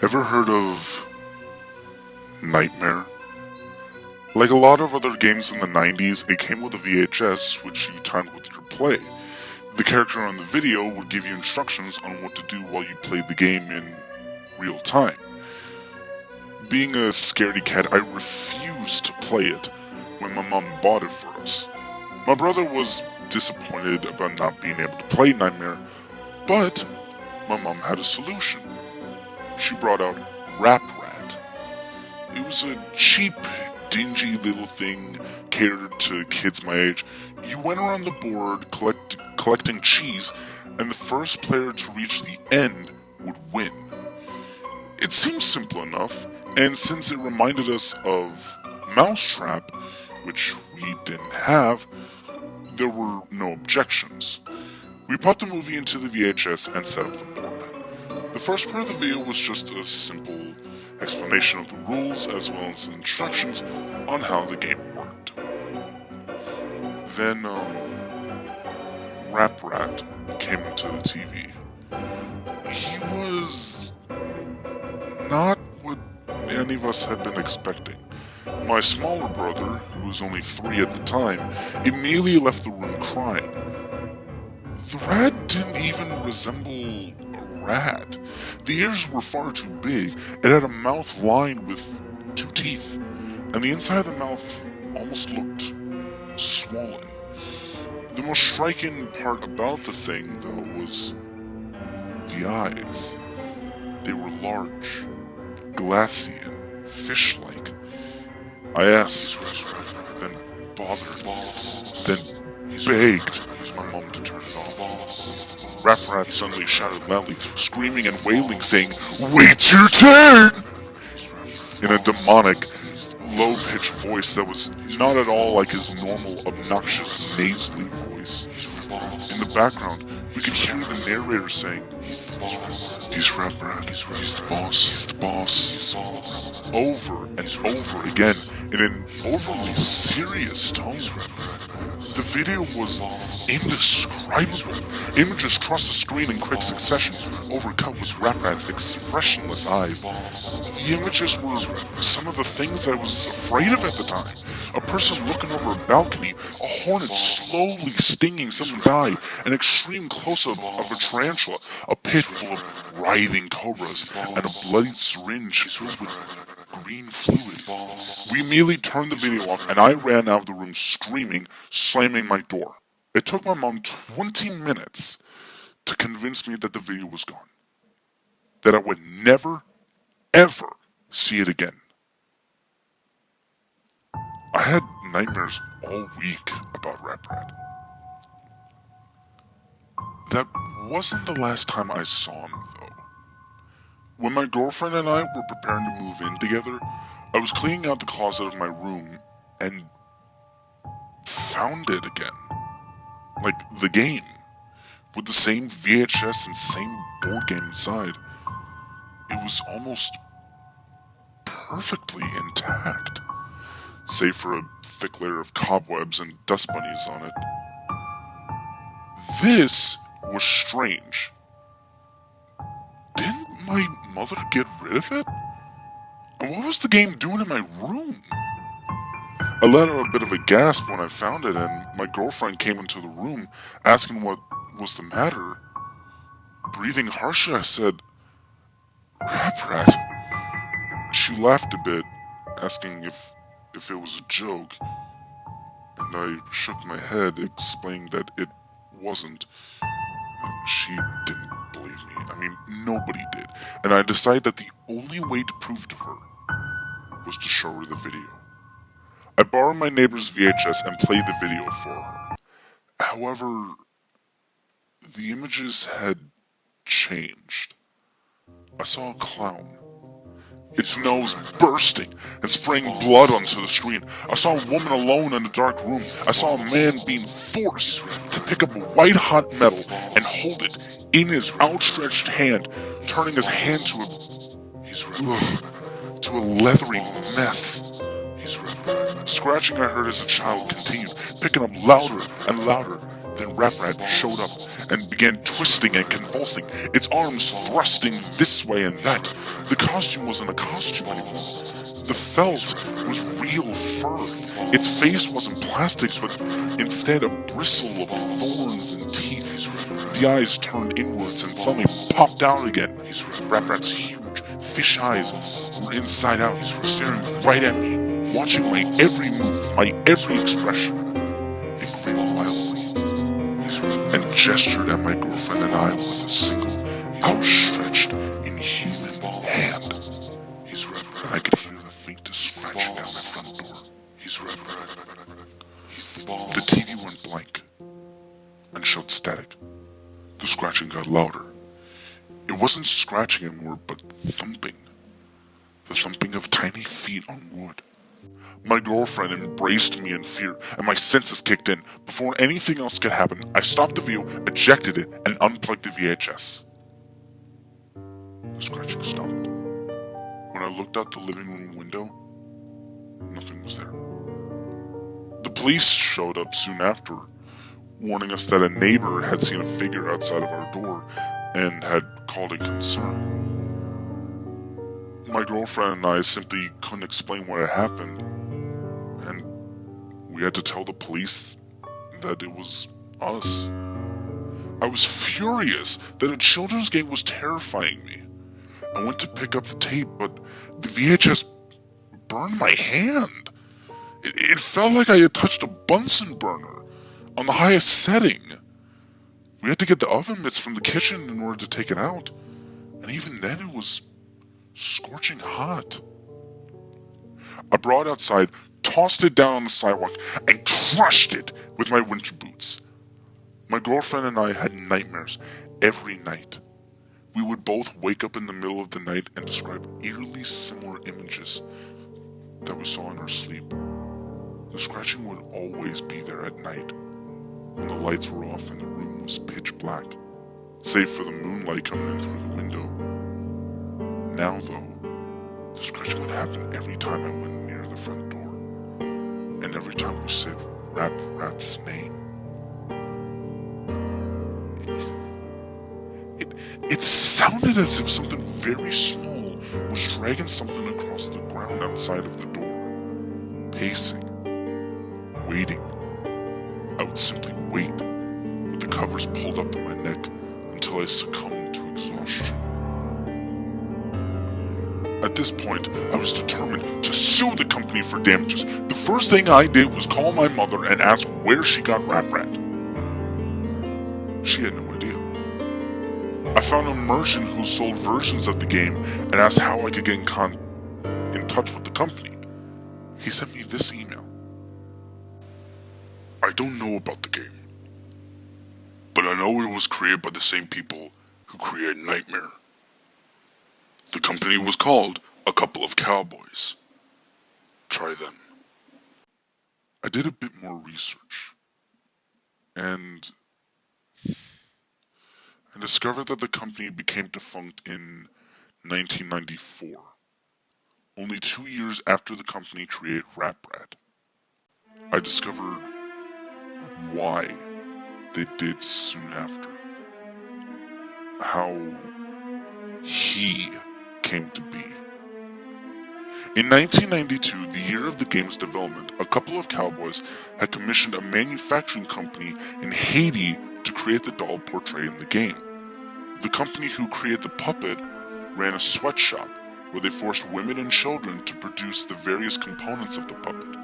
Ever heard of Nightmare? Like a lot of other games in the 90s, it came with a VHS which you timed with your play. The character on the video would give you instructions on what to do while you played the game in real time. Being a scaredy cat, I refused to play it when my mom bought it for us. My brother was disappointed about not being able to play Nightmare, but my mom had a solution. She brought out Rap Rat. It was a cheap, dingy little thing catered to kids my age. You went around the board collecting cheese, and the first player to reach the end would win. It seemed simple enough, and since it reminded us of Mousetrap, which we didn't have, there were no objections. We popped the movie into the VHS and set up the board. The first part of the video was just a simple explanation of the rules as well as instructions on how the game worked. Then, Rap Rat came into the TV. He was not what any of us had been expecting. My smaller brother, who was only 3 at the time, immediately left the room crying. The rat didn't even resemble a rat. The ears were far too big. It had a mouth lined with 2 teeth, and the inside of the mouth almost looked swollen. The most striking part about the thing, though, was the eyes. They were large, glassy, and fish-like. I asked, then bothered, then begged my mom to turn it off. Rap Rat suddenly shouted loudly, screaming and wailing, saying, "Wait your turn!" in a demonic, low-pitched voice that was not at all like his normal, obnoxious, nasally voice. In the background, we could hear the narrator saying, "He's Rap Rat, he's the boss, he's the boss," over and over again in an overly serious tone. The video was indescribable. Images crossed the screen in quick succession, overcut with Rap Rat's expressionless eyes. The images were some of the things I was afraid of at the time. A person looking over a balcony, a hornet slowly stinging someone's eye, an extreme close-up of a tarantula, a pit full of writhing cobras, and a bloodied syringe filled with green fluid. We immediately turned the video off, and I ran out of the room screaming, slamming my door. It took my mom 20 minutes to convince me that the video was gone. That I would never, ever see it again. I had nightmares all week about Rap Rat. That wasn't the last time I saw him, though. When my girlfriend and I were preparing to move in together, I was cleaning out the closet of my room and found it again. Like the game, with the same VHS and same board game inside. It was almost perfectly intact, save for a thick layer of cobwebs and dust bunnies on it. This was strange. Didn't my mother get rid of it? And what was the game doing in my room? I let out a bit of a gasp when I found it, and my girlfriend came into the room asking what was the matter. Breathing harshly, I said, "Rap Rat." She laughed a bit, asking if it was a joke, and I shook my head, explaining that it wasn't. She didn't believe me. I mean, nobody did. And I decided that the only way to prove to her was to show her the video. I borrowed my neighbor's VHS and played the video for her. However, the images had changed. I saw a clown, its nose bursting and spraying blood onto the screen. I saw a woman alone in a dark room. I saw a man being forced to pick up a white-hot metal and hold it in his outstretched hand, turning his hand to a leathery mess. The scratching I heard as a child continued, picking up louder and louder, then Rat showed up and began twisting and convulsing, its arms thrusting this way and that. The costume wasn't a costume anymore. The felt was real fur. Its face wasn't plastic, but instead a bristle of thorns and teeth. The eyes turned inwards and suddenly popped out again. Rat's huge fish eyes were inside out, staring right at me, watching my every move, my every expression. It grinned wildly and gestured at my girlfriend and I with a single outstretched, inhuman hand. And I could hear the faintest scratching down the front door. The TV went blank and showed static. The scratching got louder. It wasn't scratching anymore, but thumping. The thumping of tiny feet on wood. My girlfriend embraced me in fear, and my senses kicked in. Before anything else could happen, I stopped the video, ejected it, and unplugged the VHS. The scratching stopped. When I looked out the living room window, nothing was there. The police showed up soon after, warning us that a neighbor had seen a figure outside of our door and had called in concern. My girlfriend and I simply couldn't explain what had happened, and we had to tell the police that it was us. I was furious that a children's game was terrifying me. I went to pick up the tape, but the VHS burned my hand. It felt like I had touched a Bunsen burner on the highest setting. We had to get the oven mitts from the kitchen in order to take it out, and even then it was scorching hot. I brought it outside, tossed it down on the sidewalk, and crushed it with my winter boots. My girlfriend and I had nightmares every night. We would both wake up in the middle of the night and describe eerily similar images that we saw in our sleep. The scratching would always be there at night, when the lights were off and the room was pitch black, save for the moonlight coming in through the window. Now, though, the scratching would happen every time I went near the front door, and every time we said Rat's name. It sounded as if something very small was dragging something across the ground outside of the door, pacing, waiting. I would simply wait, with the covers pulled up on my neck until I succumbed to exhaustion. At this point, I was determined to sue the company for damages. The first thing I did was call my mother and ask where she got Rat. She had no idea. I found a merchant who sold versions of the game and asked how I could get in touch with the company. He sent me this email. I don't know about the game, but I know it was created by the same people who created Nightmare. The company was called A Couple of Cowboys. Try them. I did a bit more research, and I discovered that the company became defunct in 1994, only 2 years after the company created Rat. I discovered why they did soon after. How he came to be. In 1992, the year of the game's development, A Couple of Cowboys had commissioned a manufacturing company in Haiti to create the doll portrayed in the game. The company who created the puppet ran a sweatshop where they forced women and children to produce the various components of the puppet,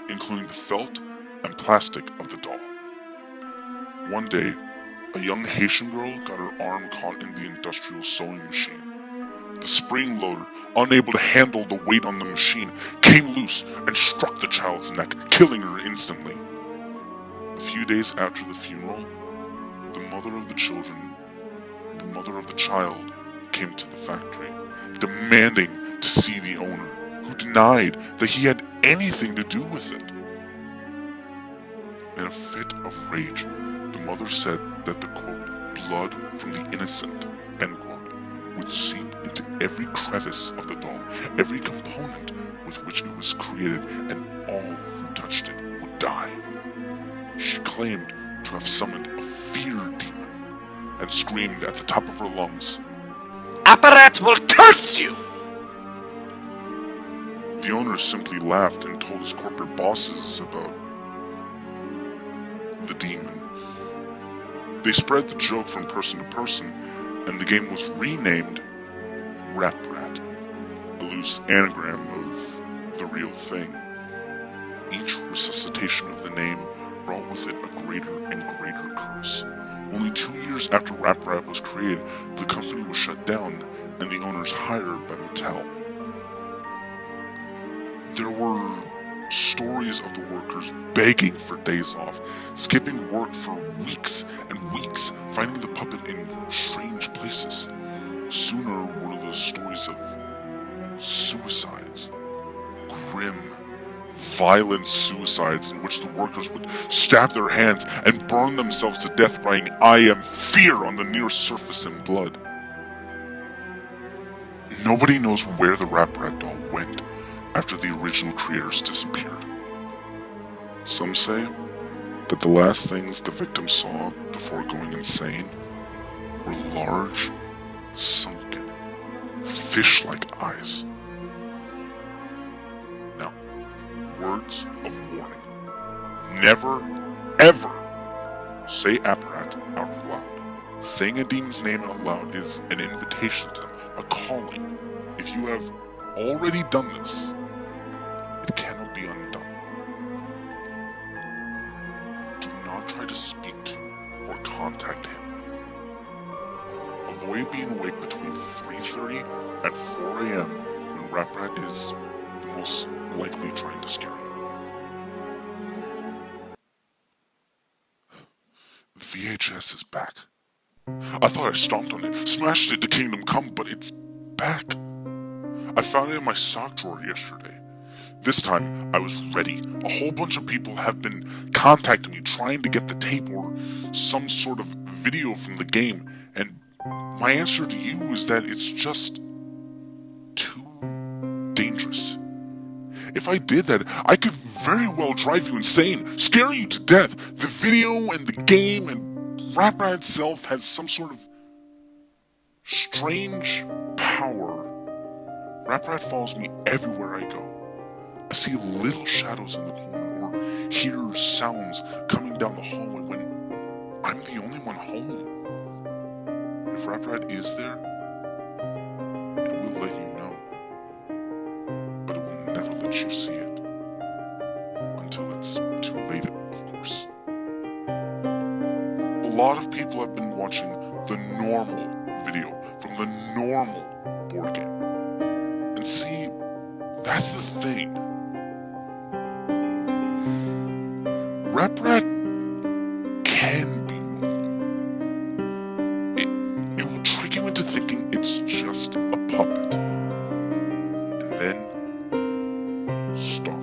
including the felt and plastic of the doll. One day, a young Haitian girl got her arm caught in the industrial sewing machine. The spring loader, unable to handle the weight on the machine, came loose and struck the child's neck, killing her instantly. A few days after the funeral, the mother of the child came to the factory, demanding to see the owner, who denied that he had anything to do with it. In a fit of rage, the mother said that the, quote, blood from the innocent, end quote, would seep into every crevice of the doll, every component with which it was created, and all who touched it would die. She claimed to have summoned a fear demon and screamed at the top of her lungs, "Apparat will curse you!" The owner simply laughed and told his corporate bosses about the demon. They spread the joke from person to person, and the game was renamed Rap Rat, a loose anagram of the real thing. Each resuscitation of the name brought with it a greater and greater curse. Only 2 years after Rap Rat was created, the company was shut down and the owners hired by Mattel. There were stories of the workers begging for days off, skipping work for weeks and weeks, finding the puppet in strange places. Sooner were the stories of suicides, grim, violent suicides in which the workers would stab their hands and burn themselves to death, writing "I am fear" on the near surface in blood. Nobody knows where the Rap Rat doll went after the original creators disappeared. Some say that the last things the victim saw before going insane were large, sunken, fish-like eyes. Now, words of warning. Never, ever say Apparat out loud. Saying a demon's name out loud is an invitation to them, a calling. If you have already done this, it cannot be undone. Do not try to speak to or contact him. Avoid being awake between 3:30 and 4 a.m. when Rap Rat is the most likely trying to scare you. The VHS is back. I thought I stomped on it, smashed it to Kingdom Come, but it's back. I found it in my sock drawer yesterday. This time, I was ready. A whole bunch of people have been contacting me trying to get the tape or some sort of video from the game, and my answer to you is that it's just too dangerous. If I did that, I could very well drive you insane, scare you to death. The video and the game and Rap Rat itself has some sort of strange power. Rap Rat follows me everywhere I go. I see little shadows in the corner or hear sounds coming down the hallway when I'm the only one home. If Rap Rat is there, it will let you know. But it will never let you see it. Until it's too late, of course. A lot of people have been watching the normal video from the normal board game. And see, that's the thing. Rap Rat can be normal. It will trick you into thinking it's just a puppet. And then stop.